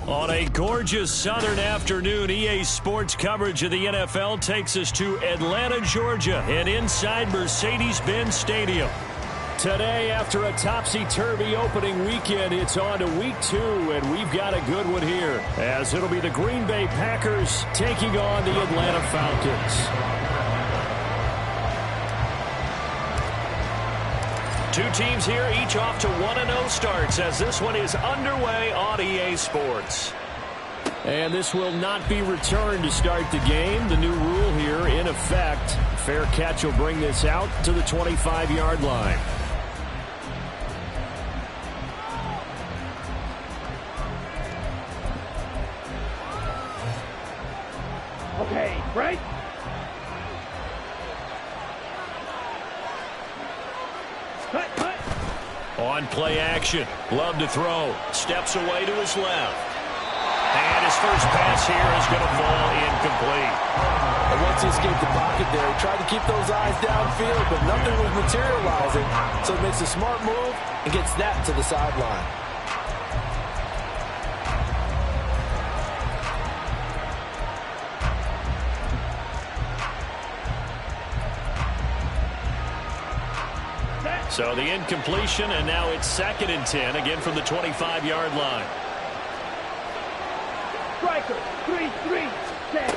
On a gorgeous southern afternoon, EA Sports coverage of the NFL takes us to Atlanta, Georgia, and inside Mercedes-Benz Stadium. Today, after a topsy-turvy opening weekend, it's on to week 2, and we've got a good one here, as it'll be the Green Bay Packers taking on the Atlanta Falcons. Two teams here, each off to 1-0 starts as this one is underway on EA Sports. And this will not be returned to start the game. The new rule here in effect. Fair catch will bring this out to the 25-yard line. Okay, right? On play action, Love to throw, steps away to his left. And his first pass here is going to fall incomplete. And once he escaped the pocket there, he tried to keep those eyes downfield, but nothing was materializing. So he makes a smart move and gets that to the sideline. So the incompletion, and now it's 2nd and 10, again from the 25-yard line. Striker, 3-3, set.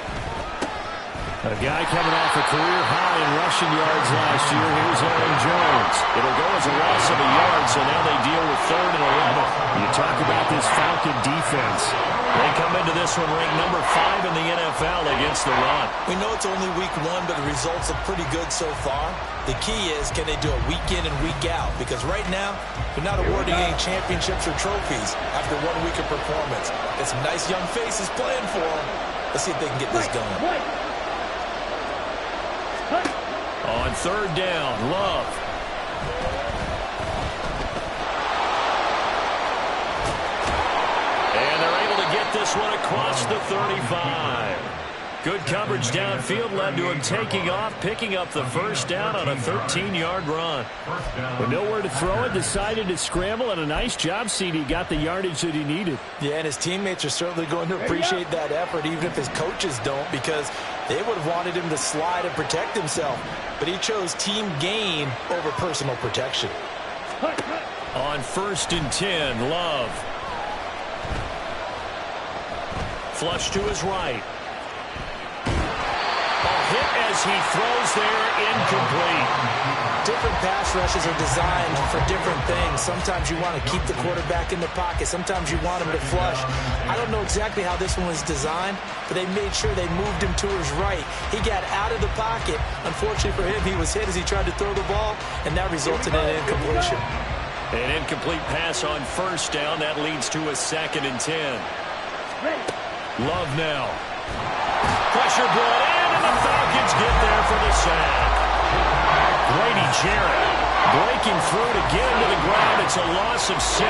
A guy coming off a career high in rushing yards last year. Here's Aaron Jones. It'll go as a loss of a yard, so now they deal with 3rd and 11. You talk about this Falcon defense. They come into this one ranked number 5 in the NFL against the run. We know it's only week 1, but the results look pretty good so far. The key is, can they do it week in and week out? Because right now, they're not awarding any championships or trophies after 1 week of performance. Got some nice young faces playing for them. Let's see if they can get this going. On 3rd down, Love. And they're able to get this one across the 35. Good coverage downfield led to him taking off, picking up the first down on a 13-yard run. With nowhere to throw it, decided to scramble, and a nice job, CD. Got the yardage that he needed. Yeah, and his teammates are certainly going to appreciate that effort, even if his coaches don't, because they would have wanted him to slide and protect himself. But he chose team gain over personal protection. On 1st and 10, Love. Flush to his right. Hit as he throws there, incomplete. Different pass rushes are designed for different things. Sometimes you want to keep the quarterback in the pocket. Sometimes you want him to flush. I don't know exactly how this one was designed, but they made sure they moved him to his right. He got out of the pocket. Unfortunately for him, he was hit as he tried to throw the ball, and that resulted in an incompletion. An incomplete pass on 1st down. That leads to a 2nd and 10. Love now. Pressure brought in, and the Falcons get there for the sack. Grady Jarrett breaking through to get him to the ground. It's a loss of 7.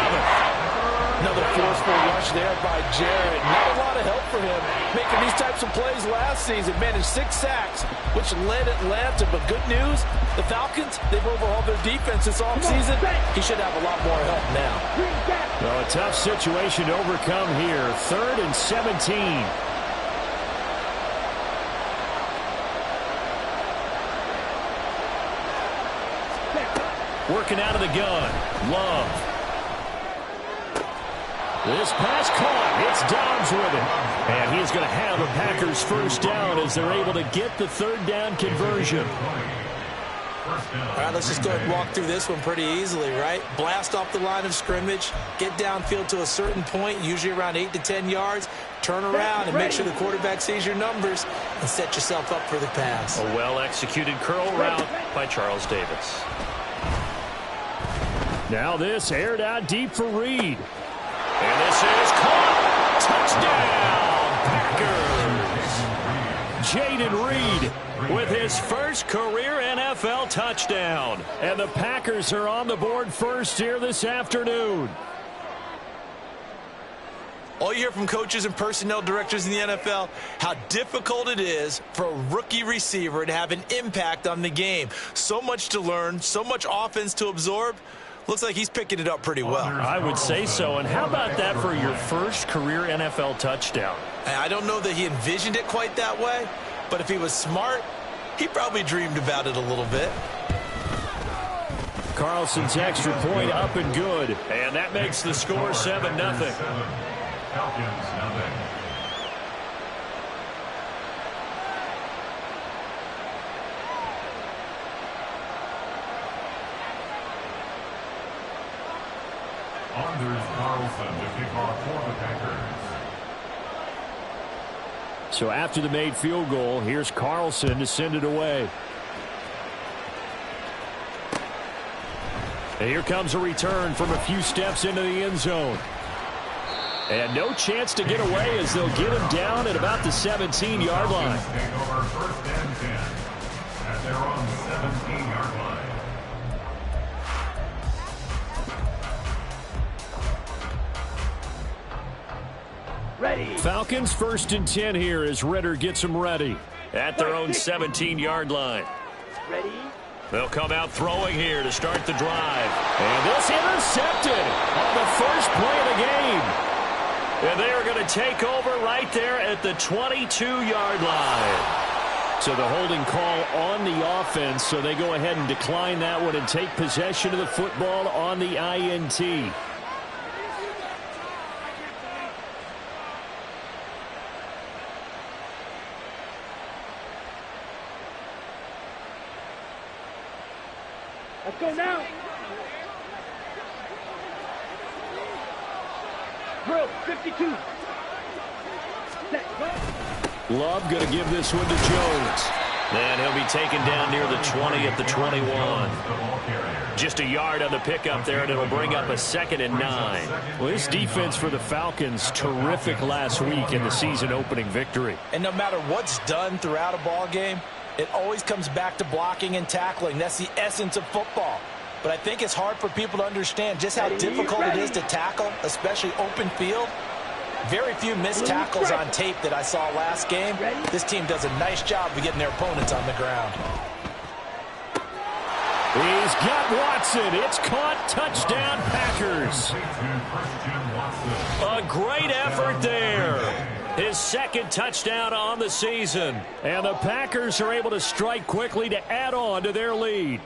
Another forceful rush there by Jarrett. Not a lot of help for him making these types of plays last season. Managed 6 sacks, which led Atlanta. But good news, the Falcons, they've overhauled their defense this offseason. He should have a lot more help now. Well, a tough situation to overcome here. 3rd and 17. Working out of the gun. Love. This pass caught. It's Dobbs with it. And he's going to have the Packers first down as they're able to get the 3rd down conversion. All right, let's just go ahead and walk through this one pretty easily, right? Blast off the line of scrimmage, get downfield to a certain point, usually around 8 to 10 yards, turn around and make sure the quarterback sees your numbers and set yourself up for the pass. A well-executed curl route by Charles Davis. Now this aired out deep for Reed. And this is caught. Touchdown, Packers. Jaden Reed with his first career NFL touchdown. And the Packers are on the board first here this afternoon. All you hear from coaches and personnel directors in the NFL, how difficult it is for a rookie receiver to have an impact on the game. So much to learn, so much offense to absorb. Looks like he's picking it up pretty well. I would say so. And how about that for your first career NFL touchdown? I don't know that he envisioned it quite that way, but if he was smart, he probably dreamed about it a little bit. Carlson's extra point up and good. And that makes the score 7-0. Falcons, nothing. Anders Carlson to kick off for the Packers. So after the made field goal, here's Carlson to send it away. And here comes a return from a few steps into the end zone. And no chance to get away as they'll get him down at about the 17-yard line. Take over 1st and 10 at their own 17-yard line. Ready. Falcons 1st and 10 here as Ridder gets them ready at their own 17-yard line. Ready. They'll come out throwing here to start the drive. And this intercepted on the first play of the game. And they are going to take over right there at the 22-yard line. So the holding call on the offense, so they go ahead and decline that one and take possession of the football on the INT. Let's go now. Drill 52. Set. Love going to give this one to Jones. And he'll be taken down near the 20 at the 21. Just a yard on the pickup there, and it'll bring up a 2nd and 9. Well, this defense for the Falcons, terrific last week in the season-opening victory. And no matter what's done throughout a ball game, it always comes back to blocking and tackling. That's the essence of football. But I think it's hard for people to understand just how difficult it is to tackle, especially open field. Very few missed tackles on tape that I saw last game. This team does a nice job of getting their opponents on the ground. He's got Watson. It's caught. Touchdown, Packers. A great effort there. His 2nd touchdown on the season. And the Packers are able to strike quickly to add on to their lead.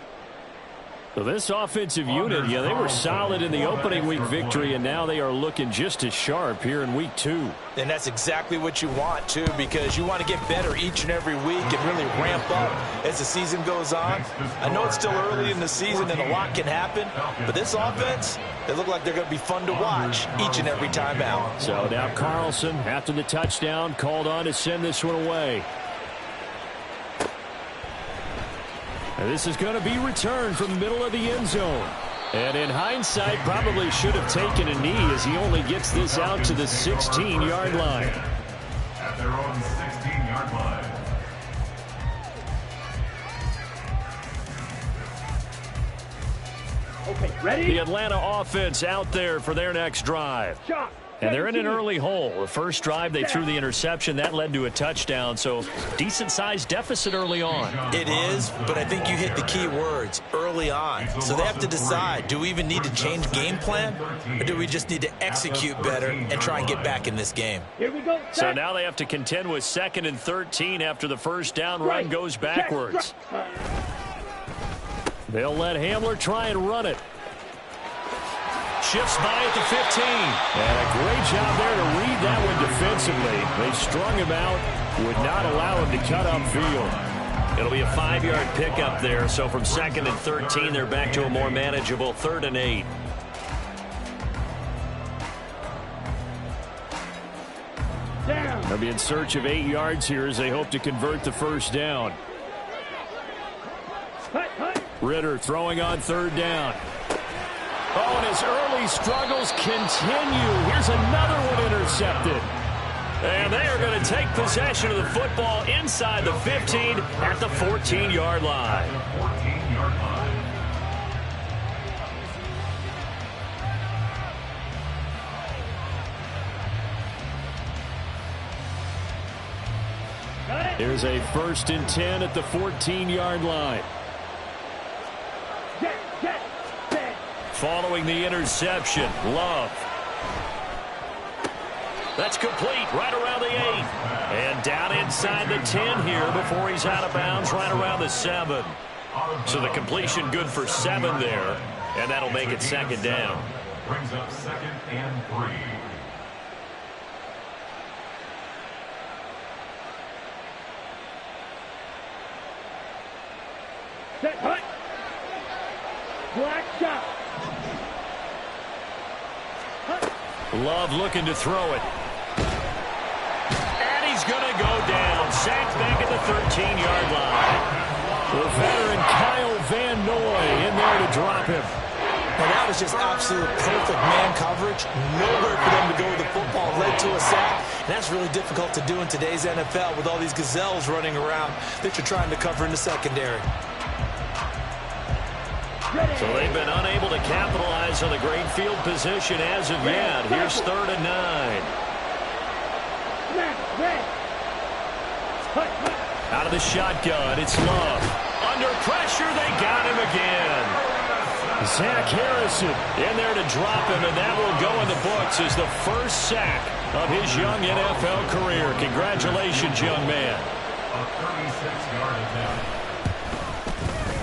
So this offensive unit, yeah, they were solid in the opening week victory, and now they are looking just as sharp here in week 2. And that's exactly what you want, too, because you want to get better each and every week and really ramp up as the season goes on. I know it's still early in the season and a lot can happen, but this offense, they look like they're going to be fun to watch each and every time out. So now Carlson, after the touchdown, called on to send this one away. And this is going to be returned from the middle of the end zone. And in hindsight, probably should have taken a knee as he only gets this out to the 16-yard line. At their own 16-yard line. Okay, ready? The Atlanta offense out there for their next drive. Shot. And they're in an early hole. The first drive, they threw the interception. That led to a touchdown, so decent-sized deficit early on. It is, but I think you hit the key words, early on. So they have to decide, do we even need to change game plan, or do we just need to execute better and try and get back in this game? Here we go. So now they have to contend with 2nd and 13 after the first down run goes backwards. They'll let Hamler try and run it. Shifts by at the 15. And a great job there to read that one defensively. They strung him out, would not allow him to cut upfield. It'll be a 5-yard pickup there. So from 2nd and 13, they're back to a more manageable 3rd and 8. They'll be in search of 8 yards here as they hope to convert the first down. Ridder throwing on 3rd down. Oh, and his early struggles continue. Here's another one intercepted. And they are going to take possession of the football inside the 15 at the 14-yard line. 14-yard line. Here's a 1st and 10 at the 14-yard line. Following the interception, Love. That's complete right around the 8. And down inside the 10 here before he's out of bounds right around the 7. So the completion good for 7 there, and that'll make it second down. Brings up 2nd and 3. Set, hut. Black shot. Hut. Love looking to throw it. And he's going to go down. Sacked back at the 13-yard line. The veteran Kyle Van Noy in there to drop him. And that was just absolute perfect man coverage. Nowhere for them to go with the football. Led to a sack. And that's really difficult to do in today's NFL with all these gazelles running around that you're trying to cover in the secondary. So they've been unable to capitalize on the great field position as of yet. Here's 3rd and 9. Out of the shotgun, it's Love. Under pressure, they got him again. Zach Harrison in there to drop him, and that will go in the books as the first sack of his young NFL career. Congratulations, young man. A 36-yard attempt.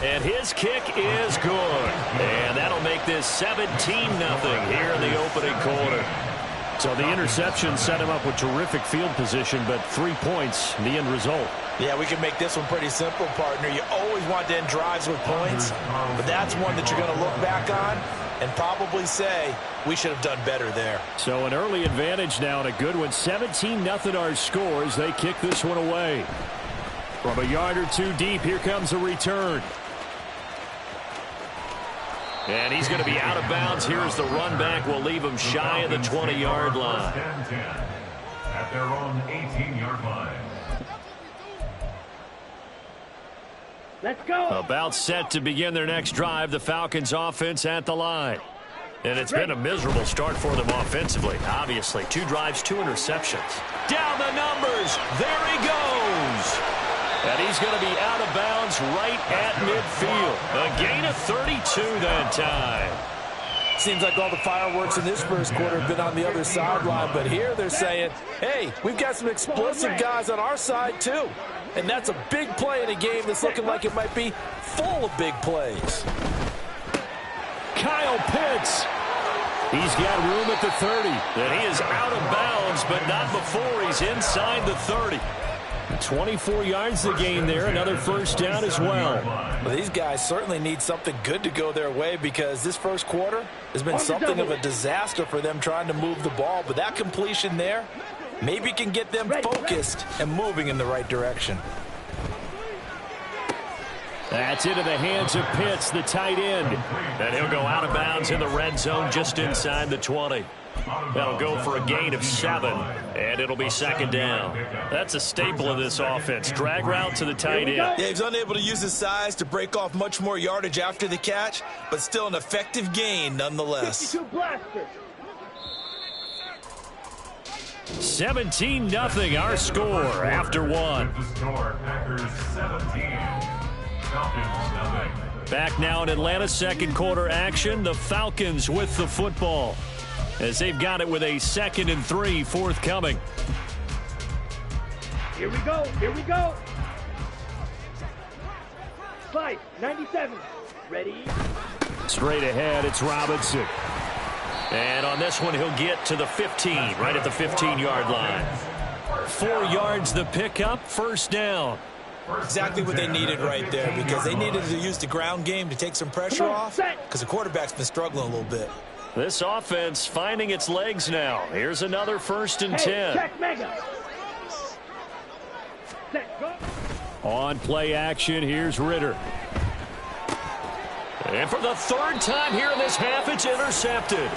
And his kick is good. And that'll make this 17-0 here in the opening quarter. So the interception set him up with terrific field position, but 3 points, the end result. Yeah, we can make this one pretty simple, partner. You always want to end drives with points, but that's one that you're going to look back on and probably say, we should have done better there. So an early advantage now and a good one. 17-0 our score as they kick this one away. From a yard or two deep, here comes a return. And he's going to be out of bounds here as the run back will leave him shy of the 20-yard line. 10 at their own 18-yard line. Let's go. About set to begin their next drive, the Falcons offense at the line. And it's been a miserable start for them offensively. Obviously, 2 drives, 2 interceptions. Down the numbers. There he goes. And he's going to be out of bounds right at midfield. A gain of 32 that time. Seems like all the fireworks in this first quarter have been on the other sideline, but here they're saying, hey, we've got some explosive guys on our side too. And that's a big play in a game that's looking like it might be full of big plays. Kyle Pitts. He's got room at the 30. And he is out of bounds, but not before he's inside the 30. 24 yards the gain there. Another first down as well. Well, these guys certainly need something good to go their way because this first quarter has been something of a disaster for them trying to move the ball. But that completion there maybe can get them focused and moving in the right direction. That's into the hands of Pitts, the tight end. And he'll go out of bounds in the red zone just inside the 20. That'll go for a gain of 7, and it'll be second down. That's a staple of this offense. Drag route to the tight end. Yeah, he's unable to use his size to break off much more yardage after the catch, but still an effective gain nonetheless. 17-0 our score after one. The score, Packers 17, Falcons 0. Back now in Atlanta, second quarter action. The Falcons with the football as they've got it with a 2nd and 3 forthcoming. Here we go. Here we go. Fight 97. Ready? Straight ahead, it's Robinson. And on this one, he'll get to the 15, right at the 15-yard line. 4 yards the pickup, first down. Exactly what they needed right there because they needed to use the ground game to take some pressure off because the quarterback's been struggling a little bit. This offense finding its legs now. Here's another 1st and 10. Check mega. Set, go. On play action, here's Ritter. And for the 3rd time here in this half, it's intercepted.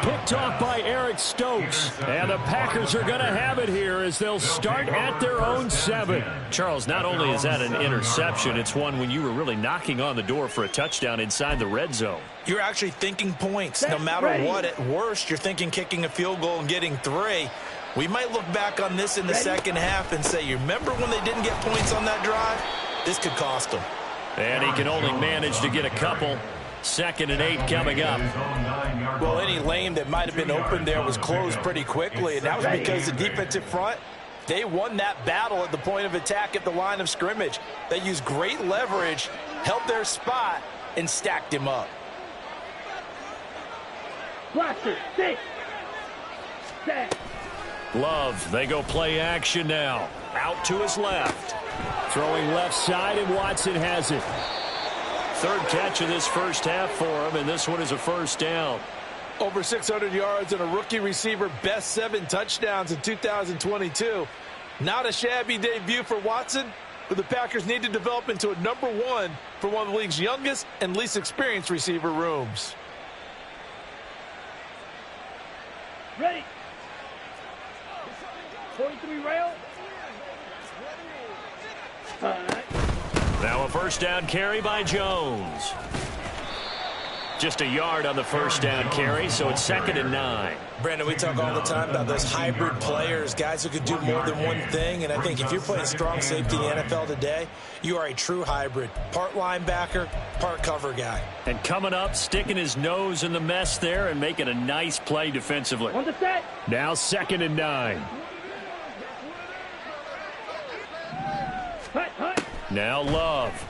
Picked off by Eric Stokes. And the Packers are going to have it here as they'll start at their own 7. Charles, not only is that an interception, it's one when you were really knocking on the door for a touchdown inside the red zone. You're actually thinking points. No matter what, at worst, you're thinking kicking a field goal and getting 3. We might look back on this in the second half and say, you remember when they didn't get points on that drive? This could cost them. And he can only manage to get a couple. 2nd and 8 coming up. Well, any lane that might have been open there was closed pretty quickly, and that was because the defensive front, they won that battle at the point of attack at the line of scrimmage. They used great leverage, held their spot, and stacked him up. Blaster, 6. Set. Love, they go play action now. Out to his left. Throwing left side, and Watson has it. 3rd catch of this first half for him, and this one is a first down. Over 600 yards and a rookie receiver, best 7 touchdowns in 2022. Not a shabby debut for Watson, but the Packers need to develop into a #1 for one of the league's youngest and least experienced receiver rooms. Ready. 43 rail. Now a first down carry by Jones. Just a yard on the first down carry, so it's 2nd and 9. Brandon, we talk all the time about those hybrid players, guys who could do more than one thing, and I think if you're playing strong safety in the NFL today, you are a true hybrid. Part linebacker, part cover guy. And coming up, sticking his nose in the mess there and making a nice play defensively. On the set. Now 2nd and 9. Hut, hut. Now Love.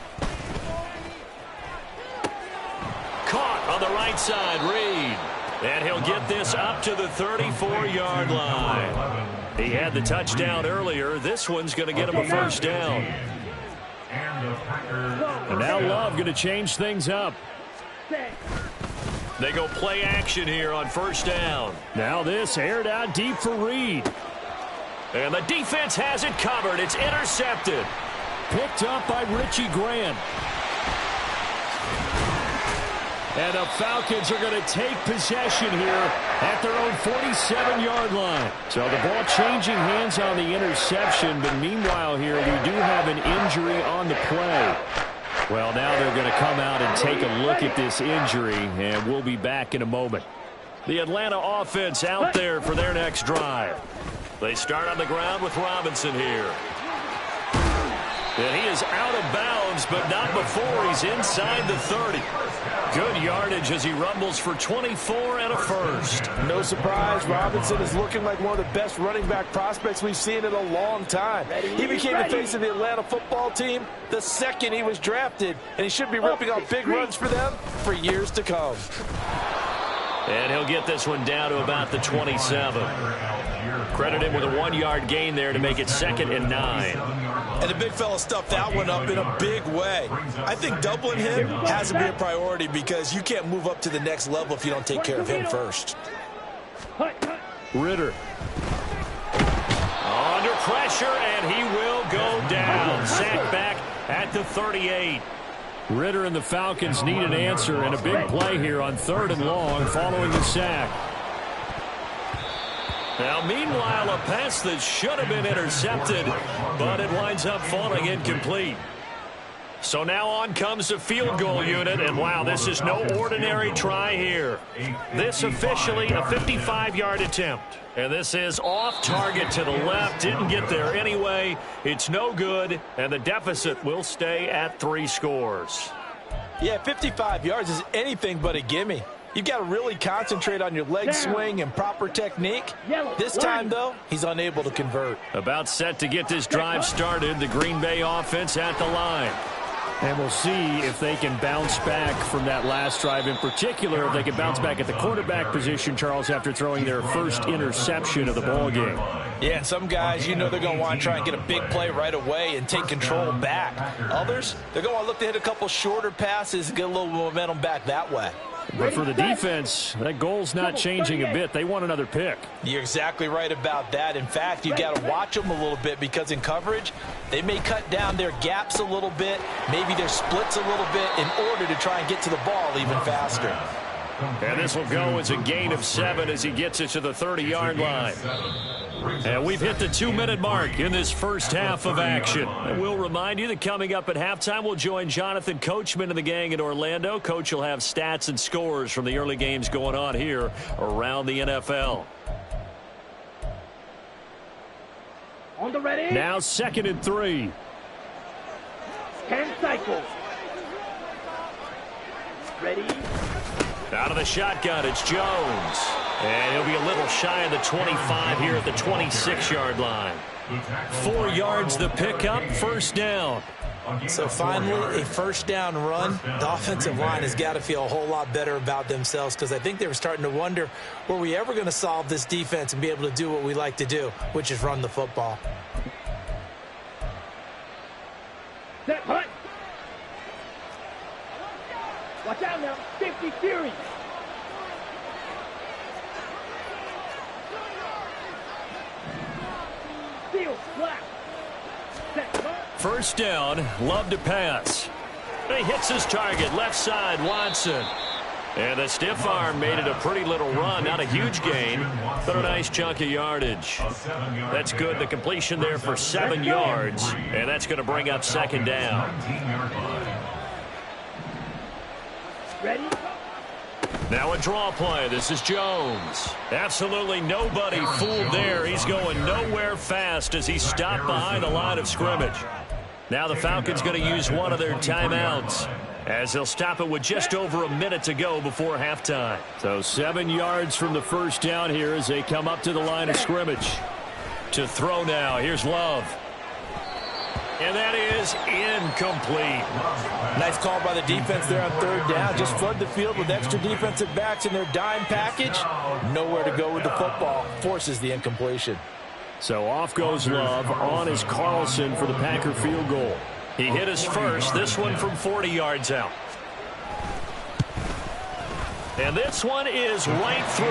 Caught on the right side, Reed. And he'll get this up to the 34-yard line. He had the touchdown earlier. This one's going to get him a first down. And now Love going to change things up. Set. They go play action here on first down. Now this aired out deep for Reed. And the defense has it covered. It's intercepted. Picked up by Richie Grant. And the Falcons are going to take possession here at their own 47-yard line. So the ball changing hands on the interception, but meanwhile here we do have an injury on the play. Well, now they're going to come out and take a look at this injury, and we'll be back in a moment. The Atlanta offense out there for their next drive. They start on the ground with Robinson here. And he is out of bounds, but not before he's inside the 30. Good yardage as he rumbles for 24 and a first. No surprise, Robinson is looking like one of the best running back prospects we've seen in a long time. He became the face of the Atlanta football team the second he was drafted, and he should be ripping off big runs for them for years to come. And he'll get this one down to about the 27. Credit him with a 1-yard gain there to make it 2nd and 9. And the big fella stuffed that one up in a big way. I think doubling him has to be a priority because you can't move up to the next level if you don't take care of him first. Ritter. Under pressure, and he will go down. Sacked back at the 38. Ritter and the Falcons need an answer, and a big play here on 3rd and long following the sack. Now, meanwhile, a pass that should have been intercepted, but it winds up falling incomplete. So now on comes the field goal unit, and wow, this is no ordinary try here. This officially a 55-yard attempt. And this is off target to the left. Didn't get there anyway. It's no good, and the deficit will stay at 3 scores. Yeah, 55 yards is anything but a gimme. You've got to really concentrate on your leg swing and proper technique. This time, though, he's unable to convert. About set to get this drive started. The Green Bay offense at the line. And we'll see if they can bounce back from that last drive in particular. If they can bounce back at the quarterback position, Charles, after throwing their first interception of the ballgame. Yeah, and some guys, you know they're going to want to try and get a big play right away and take control back. Others, they're going to want to look to hit a couple shorter passes and get a little momentum back that way. But for the defense, that goal's not changing a bit. They want another pick. You're exactly right about that. In fact, you got to watch them a little bit because in coverage, they may cut down their gaps a little bit, maybe their splits a little bit in order to try and get to the ball even faster. And this will go as a gain of 7 as he gets it to the 30-yard line. And we've hit the 2-minute mark in this first half of action. And we'll remind you that coming up at halftime, we'll join Jonathan Coachman and the gang in Orlando. Coach will have stats and scores from the early games going on here around the NFL. On the ready. Now 2nd and 3. 10 cycles. Ready? Out of the shotgun, it's Jones. And he'll be a little shy of the 25 here at the 26-yard line. 4 yards the pickup, first down. So finally, a first down run. The offensive line has got to feel a whole lot better about themselves, because I think they were starting to wonder, were we ever going to solve this defense and be able to do what we like to do, which is run the football. Set, hunt. Watch out now. 50 series. Steal, slap. Set, hunt. First down, Love to pass. He hits his target, left side, Watson. And the stiff arm made it a pretty little run. Not a huge gain, but a nice chunk of yardage. That's good. The completion there for 7 yards. And that's going to bring up second down. Ready? Now a draw play. This is Jones. Absolutely nobody fooled there. He's going nowhere fast as he stopped behind the line of scrimmage. Now the Falcons going to use one of their timeouts, as they'll stop it with just over a minute to go before halftime. So 7 yards from the first down here as they come up to the line of scrimmage. To throw now, here's Love. And that is incomplete. Nice call by the defense there on third down. Just flood the field with extra defensive backs in their dime package. Nowhere to go with the football. Forces the incompletion. So off goes Love. On is Carlson for the Packer field goal. He hit his first, this one from 40 yards out. And this one is right through.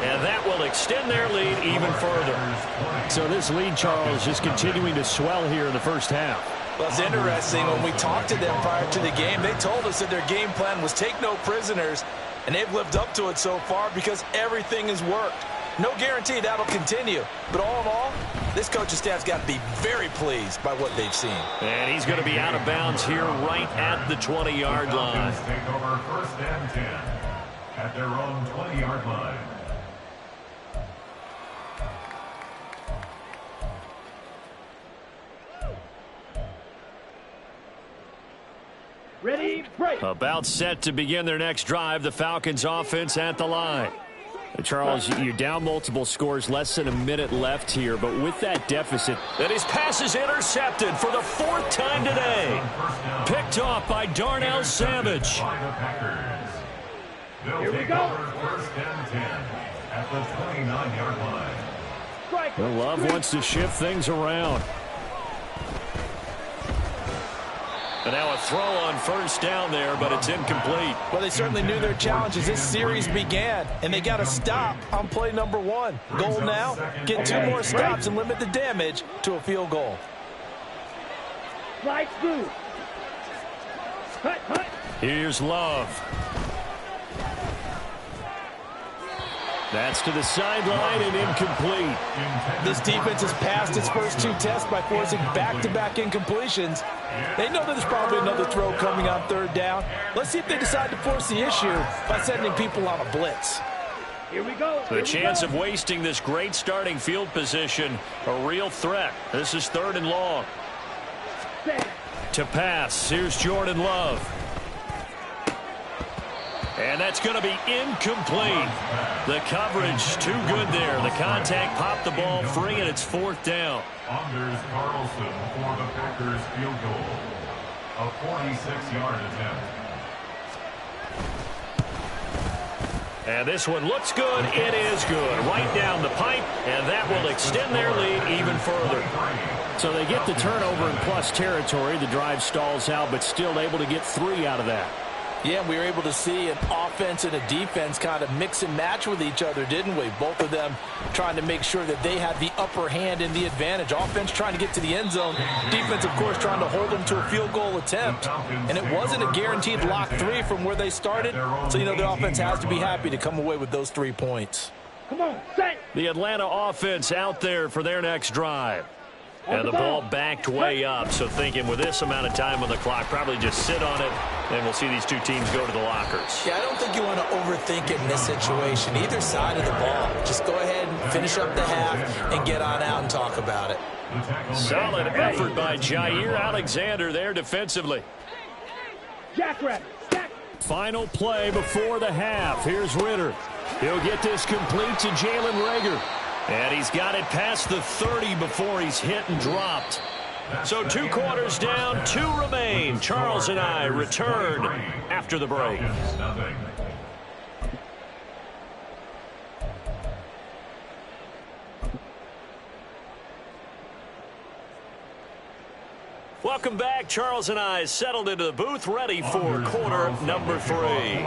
And that will extend their lead even further. So this lead, Charles, is continuing to swell here in the first half. Well, it's interesting. When we talked to them prior to the game, they told us that their game plan was take no prisoners. And they've lived up to it so far because everything has worked. No guarantee that'll continue. But all in all, this coaching staff's got to be very pleased by what they've seen. And he's going to be out of bounds here right at the 20-yard line. Take over first and 10 at their own 20-yard line. Ready, break. About set to begin their next drive, the Falcons offense at the line. Charles, you're down multiple scores, less than a minute left here, but with that deficit, and his pass is intercepted for the 4th time today. Picked off by Darnell Savage. Here we go. First and 10 at the 29-yard line. Strike. Well, Love wants to shift things around. And now a throw on first down there, but it's incomplete. Well, they certainly knew their challenge as this series began, and they got to stop on play number 1. Goal now, get 2 more stops and limit the damage to a field goal. Slide through. Cut, cut. Here's Love. That's to the sideline and incomplete. This defense has passed its first 2 tests by forcing back-to-back incompletions. They know that there's probably another throw coming on third down. Let's see if they decide to force the issue by sending people on a blitz. Here we go. The chance of wasting this great starting field position, a real threat. This is 3rd and long. Set. To pass, here's Jordan Love. And that's going to be incomplete. The coverage too good there. The contact popped the ball free, and it's 4th down. Anders Carlson for the Packers field goal. A 46-yard attempt. And this one looks good. It is good. Right down the pipe, and that will extend their lead even further. So they get the turnover in plus territory. The drive stalls out, but still able to get 3 out of that. Yeah, we were able to see an offense and a defense kind of mix and match with each other, didn't we? Both of them trying to make sure that they had the upper hand and the advantage. Offense trying to get to the end zone. Defense, of course, trying to hold them to a field goal attempt. And it wasn't a guaranteed lock 3 from where they started. So, you know, the offense has to be happy to come away with those 3 points. Come on, set. The Atlanta offense out there for their next drive. And the ball backed way up, so thinking with this amount of time on the clock, probably just sit on it, and we'll see these 2 teams go to the lockers. Yeah, I don't think you want to overthink it in this situation. Either side of the ball. Just go ahead and finish up the half and get on out and talk about it. Solid effort by Jair Alexander there defensively. Jackrabbit. Jack. Final play before the half. Here's Ritter. He'll get this complete to Jalen Reagor. And he's got it past the 30 before he's hit and dropped. So 2 quarters down, 2 remain. Charles and I return after the break. Welcome back. Charles and I settled into the booth, ready for quarter number 3.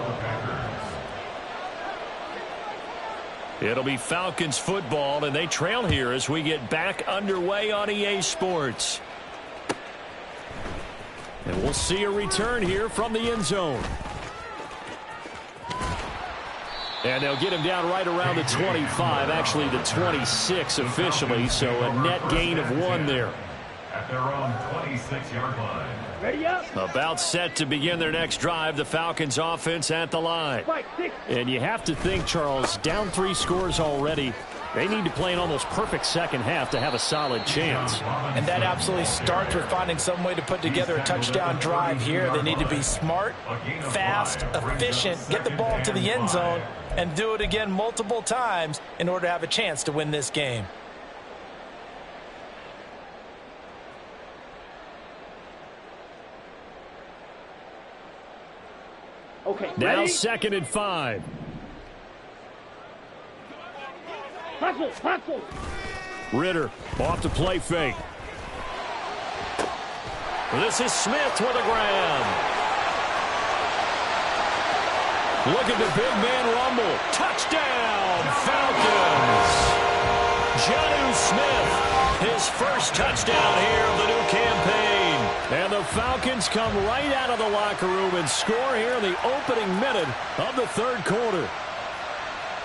It'll be Falcons football, and they trail here as we get back underway on EA Sports. And we'll see a return here from the end zone. And they'll get him down right around the 25, actually the 26 officially, so a net gain of 1 there. At their own 26-yard line. Ready up. About set to begin their next drive, the Falcons offense at the line. And you have to think, Charles, down 3 scores already. They need to play an almost perfect second half to have a solid chance. And that absolutely starts with finding some way to put together a touchdown drive here. They need to be smart, fast, efficient, get the ball to the end zone, and do it again multiple times in order to have a chance to win this game. Okay, Now ready? 2nd and 5. Hustle. Ritter off the play fake. This is Smith with a grab. Look at the big man rumble. Touchdown, Falcons. Jonnu Smith, his first touchdown here of the new campaign. And the Falcons come right out of the locker room and score here in the opening minute of the 3rd quarter.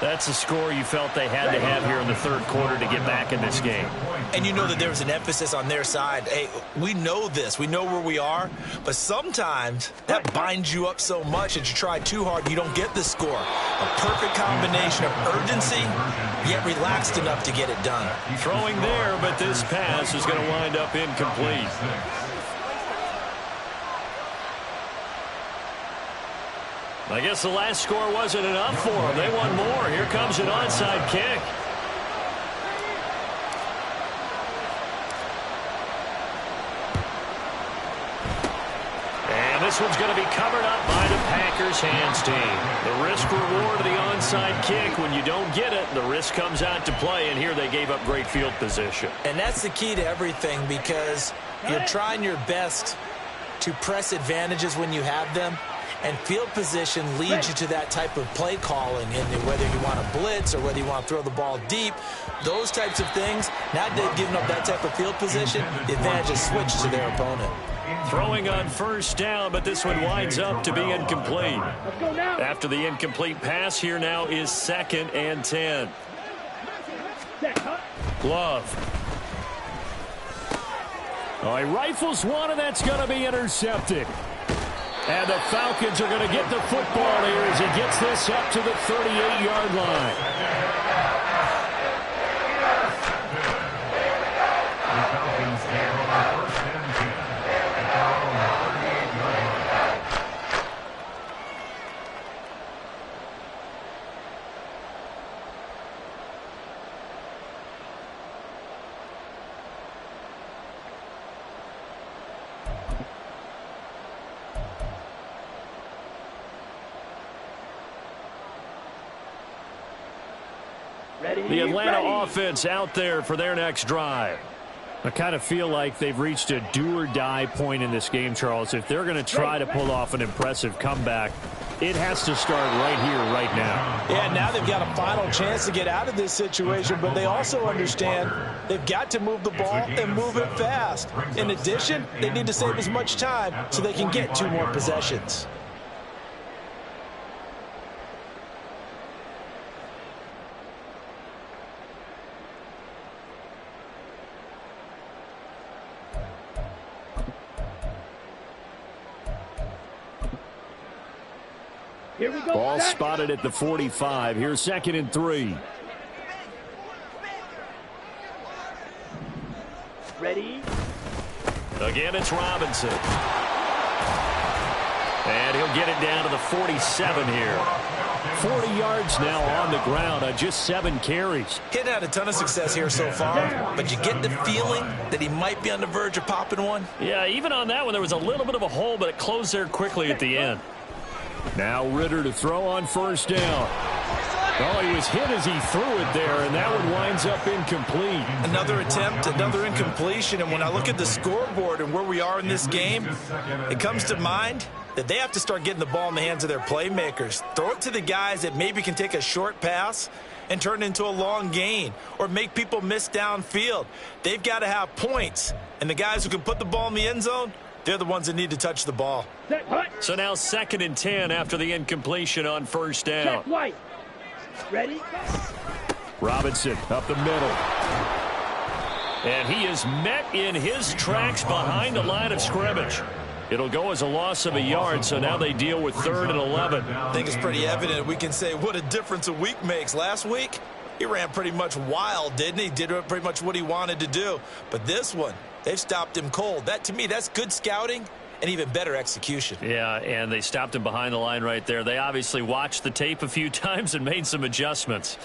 That's a score you felt they had to have here in the 3rd quarter to get back in this game. And you know that there was an emphasis on their side. Hey, we know this. We know where we are. But sometimes that binds you up so much that you try too hard and you don't get the score. A perfect combination of urgency, yet relaxed enough to get it done. Throwing there, but this pass is going to wind up incomplete. I guess the last score wasn't enough for them. They want more. Here comes an onside kick. And this one's going to be covered up by the Packers hands team. The risk reward of the onside kick. When you don't get it, the risk comes out to play, and here they gave up great field position. And that's the key to everything, because you're trying your best to press advantages when you have them. And field position leads you to that type of play calling. And whether you want to blitz or whether you want to throw the ball deep, those types of things, now that they've given up that type of field position, the advantage is switched to their opponent. Throwing on 1st down, but this one winds up to be incomplete. Let's go now. After the incomplete pass, here now is 2nd and 10. Glove. Oh, he rifles one, and that's going to be intercepted. And the Falcons are going to get the football here as he gets this up to the 38-yard line. The Falcons take over 1st and 10 at their own 38-yard line. The Atlanta offense out there for their next drive. I kind of feel like they've reached a do-or-die point in this game, Charles. If they're going to try to pull off an impressive comeback, it has to start right here, right now. Yeah, now they've got a final chance to get out of this situation, but they also understand they've got to move the ball and move it fast. In addition, they need to save as much time so they can get 2 more possessions. Here we go. Ball spotted at the 45. Here's 2nd and 3. Ready? Again, it's Robinson. And he'll get it down to the 47 here. 40 yards now on the ground on just 7 carries. He's had a ton of success here so far, but you get the feeling that he might be on the verge of popping one. Yeah, even on that one, there was a little bit of a hole, but it closed there quickly at the end. Now Ridder to throw on first down. Oh, he was hit as he threw it there, and that one winds up incomplete. Another attempt, another incompletion, and when I look at the scoreboard and where we are in this game, it comes to mind that they have to start getting the ball in the hands of their playmakers. Throw it to the guys that maybe can take a short pass and turn it into a long gain or make people miss downfield. They've got to have points, and the guys who can put the ball in the end zone, they're the ones that need to touch the ball. So now 2nd and 10 after the incompletion on first down. Check White. Ready? Robinson up the middle. And he is met in his tracks behind the line of scrimmage. It'll go as a loss of a yard, so now they deal with 3rd and 11. I think it's pretty evident. We can say what a difference a week makes. Last week, he ran pretty much wild, didn't he? Did pretty much what he wanted to do. But this one, they've stopped him cold. That, to me, that's good scouting and even better execution. Yeah, and they stopped him behind the line right there. They obviously watched the tape a few times and made some adjustments.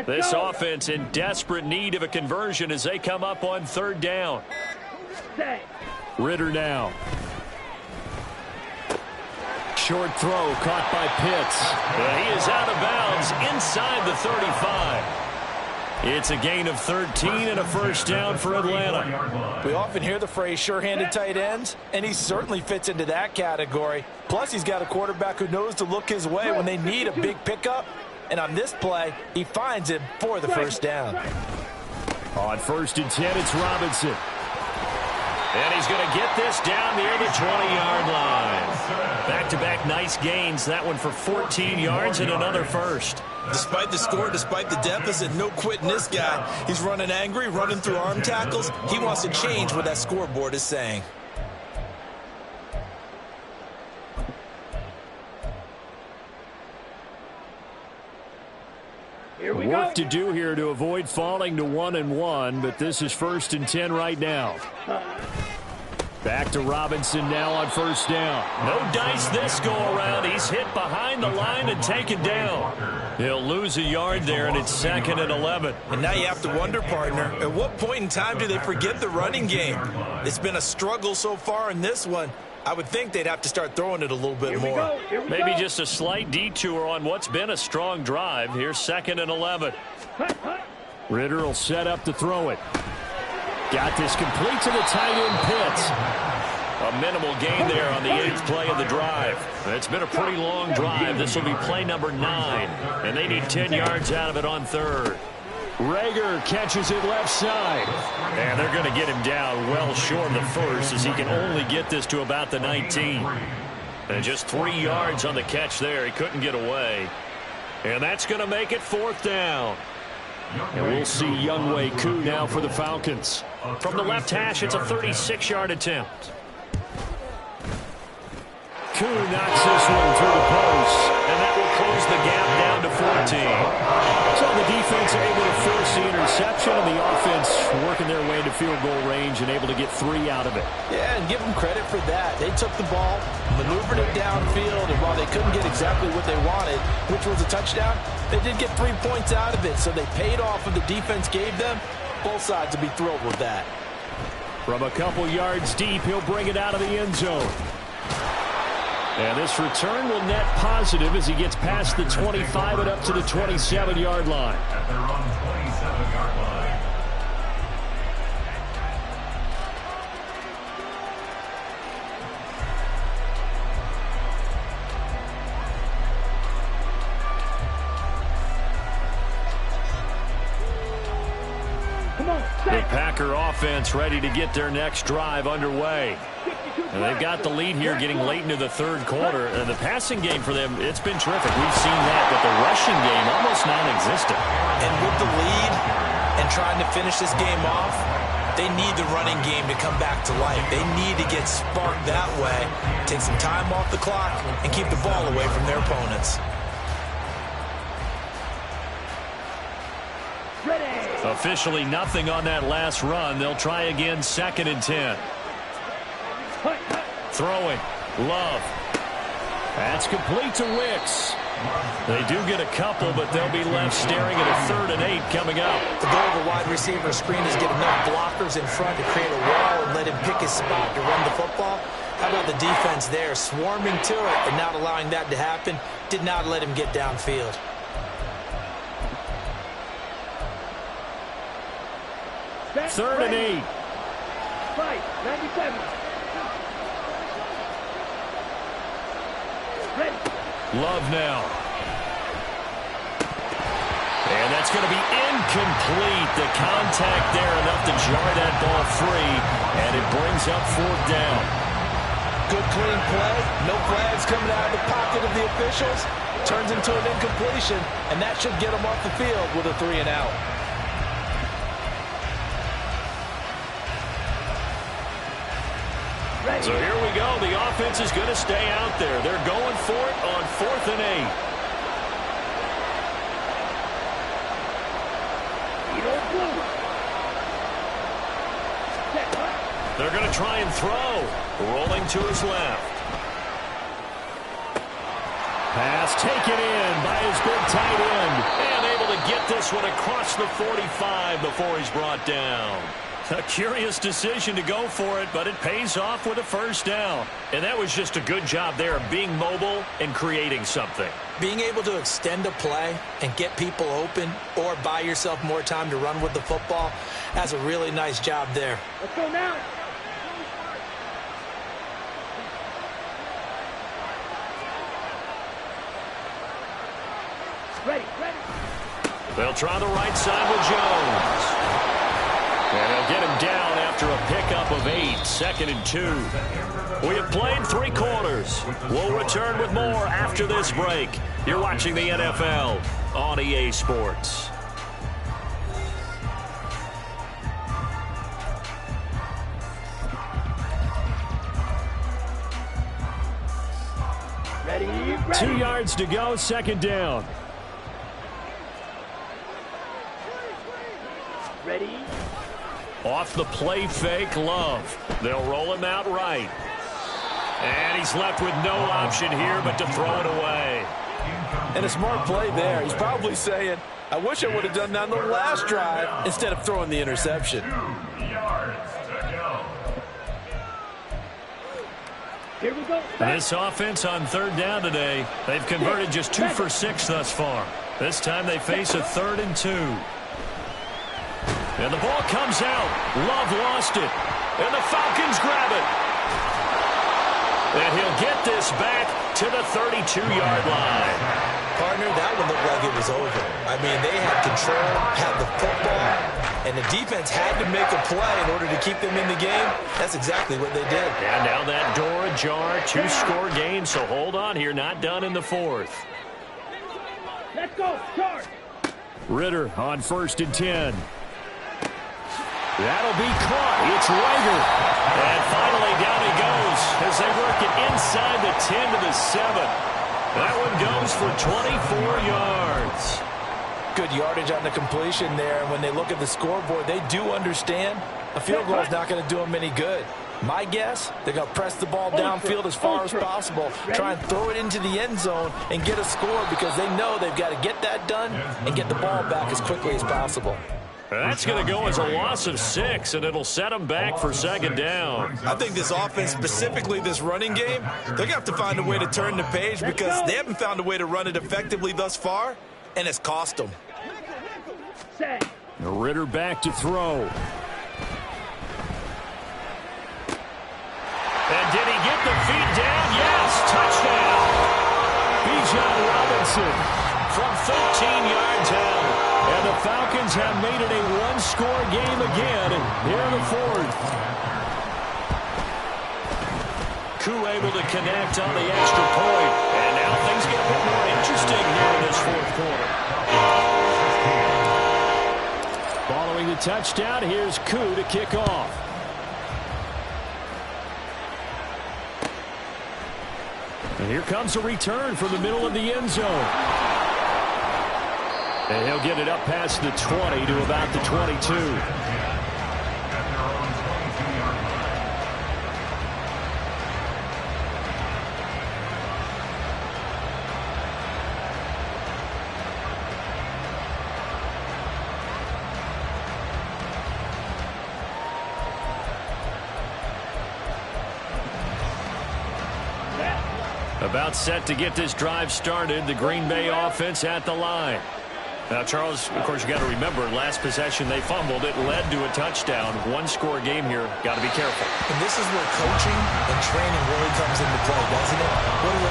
This offense in desperate need of a conversion as they come up on 3rd down. Ridder now. Short throw caught by Pitts. He is out of bounds inside the 35. It's a gain of 13 and a first down for Atlanta. We often hear the phrase sure-handed tight ends, and he certainly fits into that category. Plus, he's got a quarterback who knows to look his way when they need a big pickup. And on this play, he finds him for the first down. On 1st and 10, it's Robinson. And he's going to get this down near the 20-yard line. Back-to-back nice gains. That one for 14 yards and another first. Despite the score, despite the deficit, no quitting this guy. He's running angry, running through arm tackles. He wants to change what that scoreboard is saying. Work to do here to avoid falling to 1-1, but this is 1st and 10 right now. Back to Robinson now on first down. No dice this go around. He's hit behind the line and taken down. He'll lose a yard there, and it's 2nd and 11. And now you have to wonder, partner, at what point in time do they forget the running game? It's been a struggle so far in this one. I would think they'd have to start throwing it a little bit more. Maybe just a slight detour on what's been a strong drive. Here's 2nd and 11. Ridder will set up to throw it. Got this complete to the tight end Pitts. A minimal gain there on the 8th play of the drive. It's been a pretty long drive. This will be play number 9. And they need 10 yards out of it on 3rd. Reagor catches it left side. And they're going to get him down well short of the first as he can only get this to about the 19. And just 3 yards on the catch there. He couldn't get away. And that's going to make it 4th down. And we'll see Younghoe Koo now for the Falcons. From the left hash, it's a 36-yard attempt. Koo knocks this one through the post, and that will close the gap down to 14. So the defense able to force the interception, and the offense working their way into field goal range and able to get 3 out of it. Yeah, and give them credit for that. They took the ball, maneuvered it downfield, and while they couldn't get exactly what they wanted, which was a touchdown, they did get 3 points out of it, so they paid off what the defense gave them. Both sides will be thrilled with that. From a couple yards deep, he'll bring it out of the end zone. And this return will net positive as he gets past the 25 and up to the 27-yard line. At their own 27-yard line. The Packer offense ready to get their next drive underway. And they've got the lead here getting late into the 3rd quarter. And the passing game for them, it's been terrific. We've seen that, but the rushing game almost non-existent. And with the lead and trying to finish this game off, they need the running game to come back to life. They need to get sparked that way, take some time off the clock, and keep the ball away from their opponents. A Officially nothing on that last run. They'll try again, 2nd and 10. Throwing. Love. That's complete to Wicks. They do get a couple, but they'll be left staring at a 3rd and 8 coming up. The goal of a wide receiver screen is get enough blockers in front to create a wall and let him pick his spot to run the football. How about the defense there, swarming to it and not allowing that to happen? Did not let him get downfield. Third and 8. Fight, 97. Ready. Love now. And that's going to be incomplete. The contact there enough to jar that ball free, and it brings up 4th down. Good clean play. No flags coming out of the pocket of the officials. Turns into an incompletion, and that should get them off the field with a 3 and out. So here we go. The offense is going to stay out there. They're going for it on 4th and 8. They're going to try and throw. Rolling to his left. Pass taken in by his big tight end. And able to get this one across the 45 before he's brought down. A curious decision to go for it, but it pays off with a 1st down. And that was just a good job there of being mobile and creating something. Being able to extend a play and get people open or buy yourself more time to run with the football, that's a really nice job there. Let's go now. Ready. They'll try the right side with Jones. And they'll get him down after a pickup of 8, 2nd and 2. We have played 3 quarters. We'll return with more after this break. You're watching the NFL on EA Sports. Ready. 2 yards to go, 2nd down. Ready. Off the play fake, Love. They'll roll him out right. And he's left with no option here but to throw it away. And a smart play there. He's probably saying, I wish I would have done that on the last drive instead of throwing the interception. 2 yards to go. Here we go. This offense on 3rd down today, they've converted just 2 for 6 thus far. This time they face a 3rd and 2. And the ball comes out. Love lost it. And the Falcons grab it. And he'll get this back to the 32-yard line. Partner, that one looked like it was over. I mean, they had control, had the football, and the defense had to make a play in order to keep them in the game. That's exactly what they did. And now that door ajar, 2-score game, so hold on here, not done in the 4th. Let's go. Charge. Ritter on 1st and 10. That'll be caught. It's Rager. And finally down he goes as they work it inside the 10 to the 7. That one goes for 24 yards. Good yardage on the completion there. And when they look at the scoreboard, they do understand a field goal is not going to do them any good. My guess, they're going to press the ball downfield as far as possible, try and throw it into the end zone and get a score because they know they've got to get that done and get the ball back as quickly as possible. That's going to go as a loss of 6, and it'll set them back for 2nd down. I think this offense, specifically this running game, they're going to have to find a way to turn the page because they haven't found a way to run it effectively thus far, and it's cost them. Set. Ritter back to throw. And did he get the feet down? Yes, touchdown. Bijan Robinson from 13 yards out. And the Falcons have made it a 1-score game again here in the 4th. Koo able to connect on the extra point. And now things get a bit more interesting here in this 4th quarter. Following the touchdown, here's Koo to kick off. And here comes a return from the middle of the end zone. And he'll get it up past the 20 to about the 22. About set to get this drive started. The Green Bay offense at the line. Now, Charles, of course, you got to remember, last possession they fumbled. It led to a touchdown. One-score game here. Got to be careful. And this is where coaching and training really comes into play, doesn't it?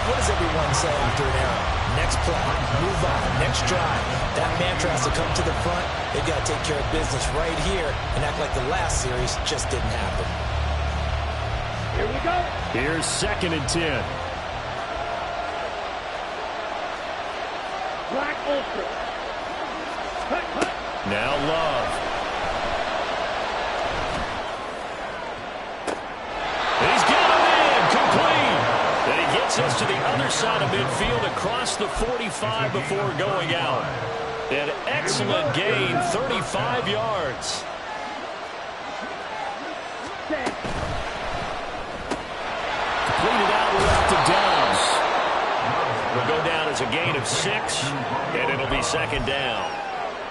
What does everyone say after an error? Next play, move on, next drive. That mantra has to come to the front. They've got to take care of business right here and act like the last series just didn't happen. Here we go. Here's 2nd and 10. Black Ultra. Cut, cut. Now Love. He's got him in. Complete. And he gets us to the other side of midfield across the 45 before going out. An excellent gain, 35 yards. Completed out left to Downs. Will go down as a gain of 6, and it'll be 2nd down.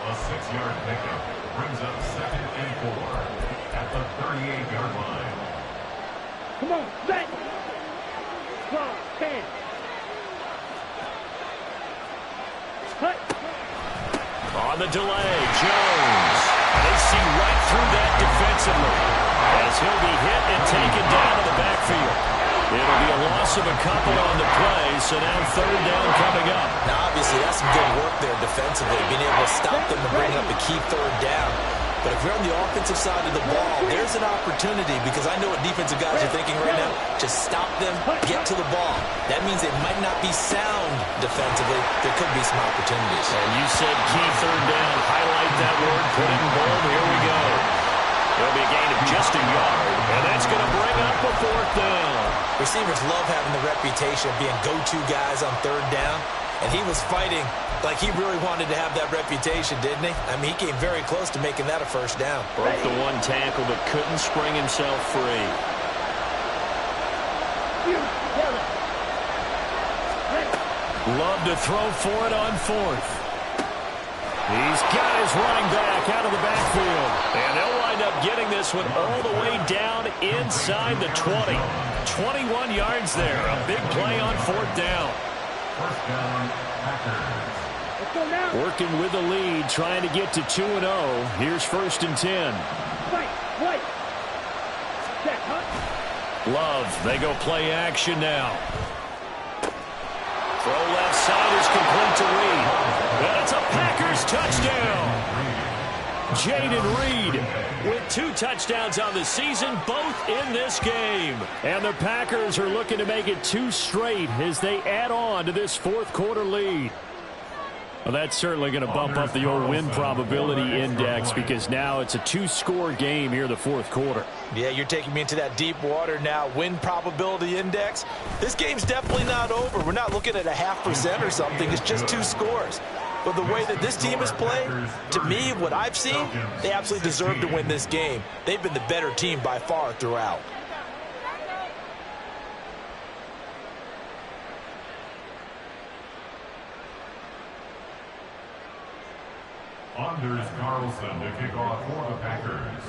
A 6-yard pickup brings up 2nd and 4 at the 38-yard line. Come on, set. 12, 10. Cut. On the delay, Jones. They see right through that defensively as he'll be hit and taken down to the backfield. It'll be a loss of a couple on the play, so now 3rd down coming up. Now, obviously, that's some good work there defensively, being able to stop them and bring up a key 3rd down. But if you're on the offensive side of the ball, there's an opportunity, because I know what defensive guys are thinking right now. Just stop them, get to the ball. That means it might not be sound defensively. There could be some opportunities. And you said key 3rd down. Highlight that word. Put it in bold. Here we go. It'll be a gain of just a yard, and that's going to bring up a 4th down. Receivers love having the reputation of being go-to guys on 3rd down, and he was fighting like he really wanted to have that reputation, didn't he? I mean, he came very close to making that a 1st down. Broke the one tackle, but couldn't spring himself free. Love to throw for it on 4th. He's got his running back out of the backfield. And they'll wind up getting this one all the way down inside the 20. 21 yards there. A big play on 4th down. 1st down, Packers. Let's go now. Working with the lead, trying to get to 2-0. Here's 1st and 10. Fight, fight. Set, huh? Love, they go play action now. Throw left side is complete to Reed. And it's a Packers touchdown. Jayden Reed with 2 touchdowns on the season, both in this game. And the Packers are looking to make it 2 straight as they add on to this 4th quarter lead. Well, that's certainly going to bump up the old win probability index, because now it's a 2-score game here in the 4th quarter. Yeah, you're taking me into that deep water now. Win probability index. This game's definitely not over. We're not looking at a 0.5% or something. It's just 2 scores. But the way that this team has played, to me, what I've seen, they absolutely deserve to win this game. They've been the better team by far throughout. Anders Carlson to kick off for the Packers.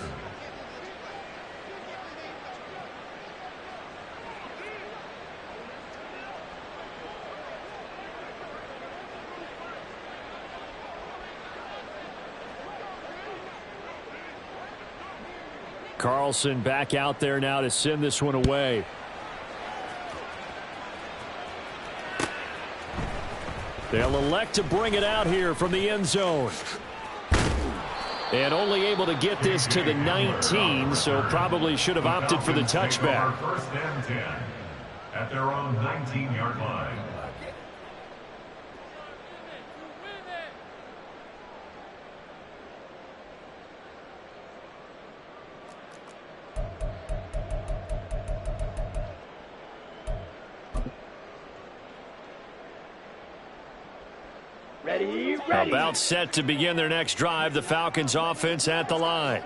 Carlson back out there now to send this one away. They'll elect to bring it out here from the end zone. And only able to get this to the 19, so probably should have opted for the touchback. 1st and 10 at their own 19-yard line. Ready. About set to begin their next drive, the Falcons offense at the line.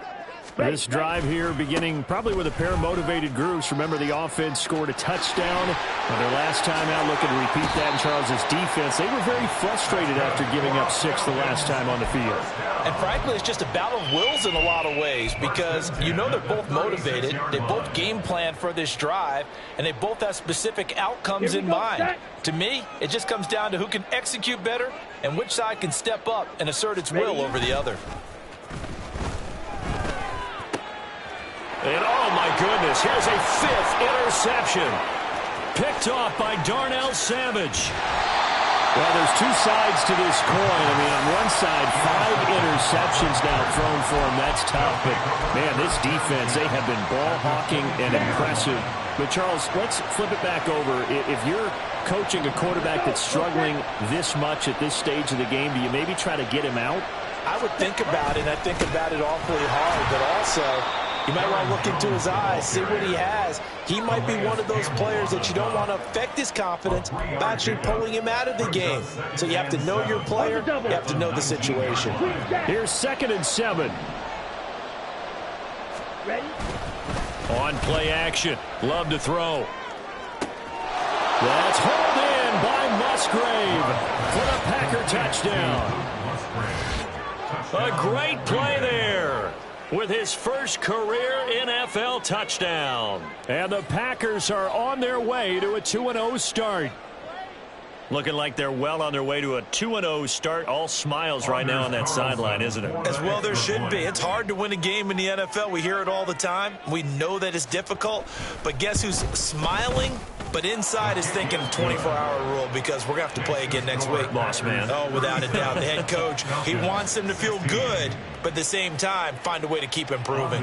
This drive here beginning probably with a pair of motivated groups. Remember, the offense scored a touchdown their last time out, looking to repeat that in Charles's defense. They were very frustrated after giving up 6 the last time on the field. And frankly, it's just a battle of wills in a lot of ways because you know they're both motivated. They both game plan for this drive, and they both have specific outcomes in mind. To me, it just comes down to who can execute better and which side can step up and assert its will over the other. And oh my goodness, here's a 5th interception. Picked off by Darnell Savage. Well, there's 2 sides to this coin. I mean, on one side, 5 interceptions now thrown for him. That's tough. But, man, this defense, they have been ball hawking and impressive. But, Charles, let's flip it back over. If you're coaching a quarterback that's struggling this much at this stage of the game, do you maybe try to get him out? I would think about it, and I think about it awfully hard. But also, you might want to look into his eyes, see what he has. He might be one of those players that you don't want to affect his confidence by actually pulling him out of the game. So you have to know your player. You have to know the situation. Here's 2nd and 7. Ready. On play action. Love to throw. That's hauled in by Musgrave for the Packer touchdown. A great play there with his first career NFL touchdown. And the Packers are on their way to a 2-0 start. Looking like they're well on their way to a 2-0 start. All smiles right now on that sideline, isn't it? As well there should be. It's hard to win a game in the NFL. We hear it all the time. We know that it's difficult. But guess who's smiling? But inside is thinking 24-hour rule because we're going to have to play again next week. Boss man. Oh, without a doubt. The head coach, he wants them to feel good, but at the same time, find a way to keep improving.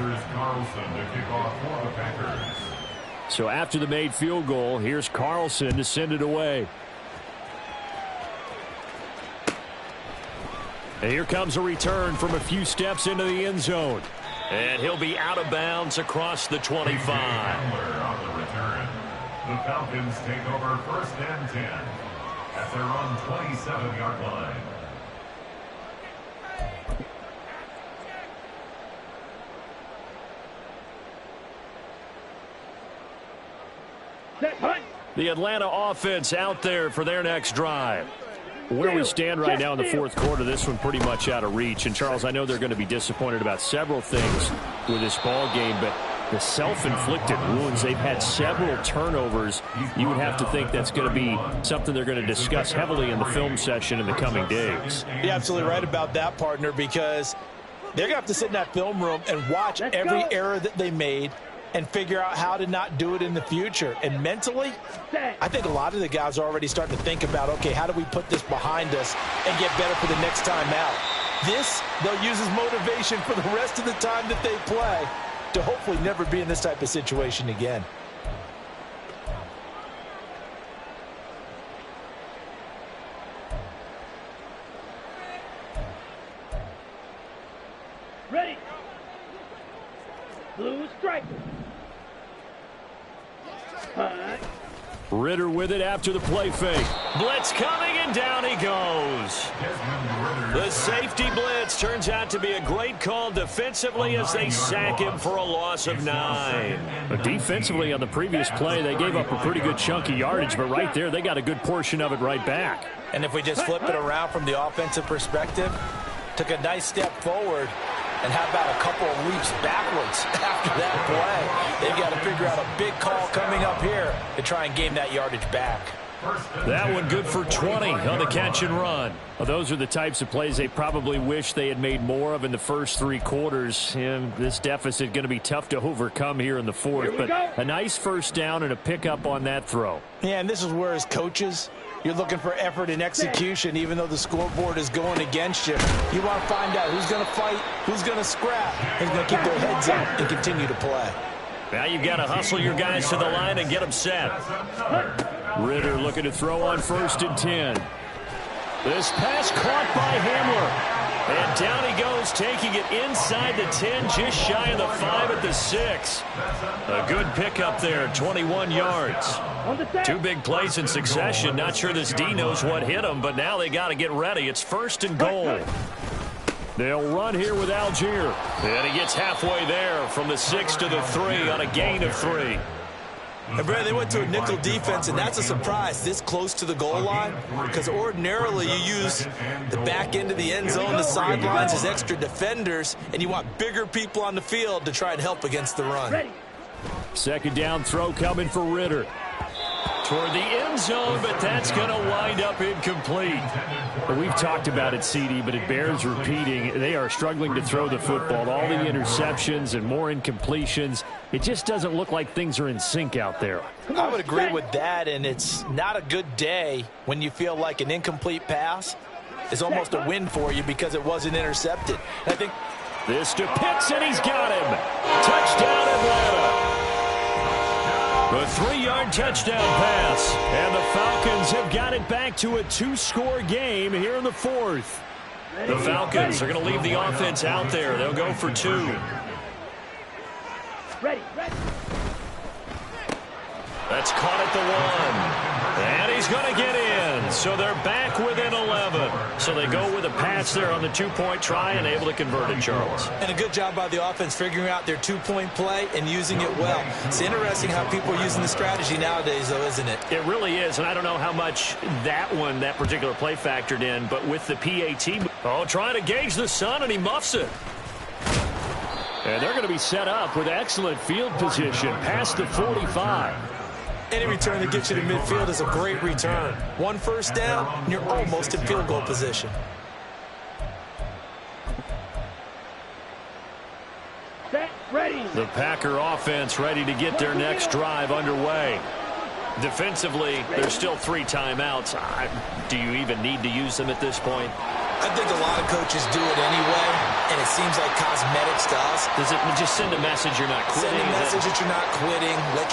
So after the made field goal, here's Carlson to send it away. And here comes a return from a few steps into the end zone. And he'll be out of bounds across the 25. The Falcons take over 1st and 10 at their own 27-yard line. The Atlanta offense out there for their next drive. Where we stand right now in the 4th quarter, this one pretty much out of reach. And, Charles, I know they're going to be disappointed about several things with this ball game, but the self-inflicted wounds, they've had several turnovers. You would have to think that's going to be something they're going to discuss heavily in the film session in the coming days. You're absolutely right about that, partner, because they're going to have to sit in that film room and watch every error that they made and figure out how to not do it in the future. And mentally, I think a lot of the guys are already starting to think about, okay, how do we put this behind us and get better for the next time out? This, they'll use as motivation for the rest of the time that they play to hopefully never be in this type of situation again. Ready. Blue striker. Punt. Ritter with it after the play fake. Blitz coming, and down he goes. The safety blitz turns out to be a great call defensively as they sack him for a loss of 9. But defensively on the previous play, they gave up a pretty good chunk of yardage, but right there they got a good portion of it right back. And if we just flip it around from the offensive perspective, took a nice step forward, and how about a couple of leaps backwards after that play? They've got to figure out a big call coming up here to try and gain that yardage back. That one good for 20 on the catch and run. Well, those are the types of plays they probably wish they had made more of in the first 3 quarters. And this deficit going to be tough to overcome here in the 4th. But a nice first down and a pickup on that throw. Yeah, and this is where as coaches, you're looking for effort and execution, even though the scoreboard is going against you. You want to find out who's going to fight, who's going to scrap, who's going to keep their heads up and continue to play. Now you've got to hustle your guys to the line and get them set. Ritter looking to throw on 1st and 10. This pass caught by Hamler. And down he goes, taking it inside the 10, just shy of the 5 at the 6. A good pickup there, 21 yards. Two big plays in succession. Not sure this D knows what hit him, but now they got to get ready. It's 1st and goal. They'll run here with Algier. And he gets halfway there from the 6 to the 3 on a gain of 3. And Brad, they went to a nickel defense, and that's a surprise this close to the goal line, because ordinarily you use the back end of the end zone, the sidelines as extra defenders, and you want bigger people on the field to try and help against the run. 2nd down throw coming for Ritter. Toward the end zone, but that's going to wind up incomplete. We've talked about it, CD, but it bears repeating. They are struggling to throw the football. All the interceptions and more incompletions. It just doesn't look like things are in sync out there. I would agree with that, and it's not a good day when you feel like an incomplete pass is almost a win for you because it wasn't intercepted. And I think this to Pitts, and he's got him. Touchdown, Atlanta. A 3-yard touchdown pass, and the Falcons have got it back to a 2-score game here in the 4th. The Falcons are going to leave the offense out there. They'll go for 2. Ready. That's caught at the 1. And he's going to get in. So they're back within 11. So they go with a pass there on the 2-point try and able to convert it, Charles. And a good job by the offense figuring out their 2-point play and using it well. It's interesting how people are using the strategy nowadays, though, isn't it? It really is, and I don't know how much that particular play factored in, but with the PAT, trying to gauge the sun, and he muffs it. And they're going to be set up with excellent field position past the 45. Any return that gets you to midfield is a great return. 1 first down, and you're almost in field goal position. Set, ready. The Packer offense ready to get their next drive underway. Defensively, there's still 3 timeouts. Do you even need to use them at this point? I think a lot of coaches do it anyway, and it seems like cosmetics to us. Does it just send a message you're not quitting? Send a message that you're not quitting. Let